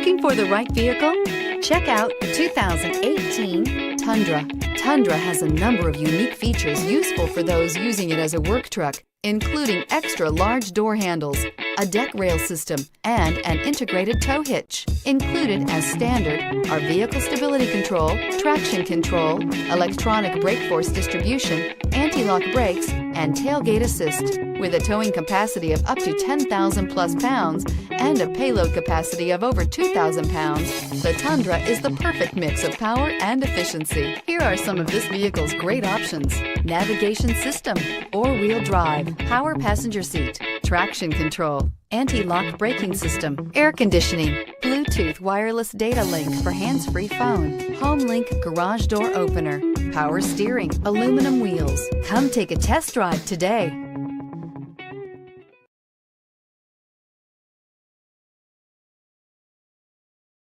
Looking for the right vehicle? Check out 2018 Tundra. Tundra has a number of unique features useful for those using it as a work truck, including extra large door handles, a deck rail system, and an integrated tow hitch. Included as standard are vehicle stability control, traction control, electronic brake force distribution, anti-lock brakes, and tailgate assist. With a towing capacity of up to 10,000 plus pounds and a payload capacity of over 2,000 pounds, the Tundra is the perfect mix of power and efficiency. Here are some of this vehicle's great options: navigation system, four-wheel drive, power passenger seat, traction control, anti-lock braking system, air conditioning, Bluetooth wireless data link for hands-free phone, home link garage door opener, power steering, aluminum wheels. Come take a test drive today.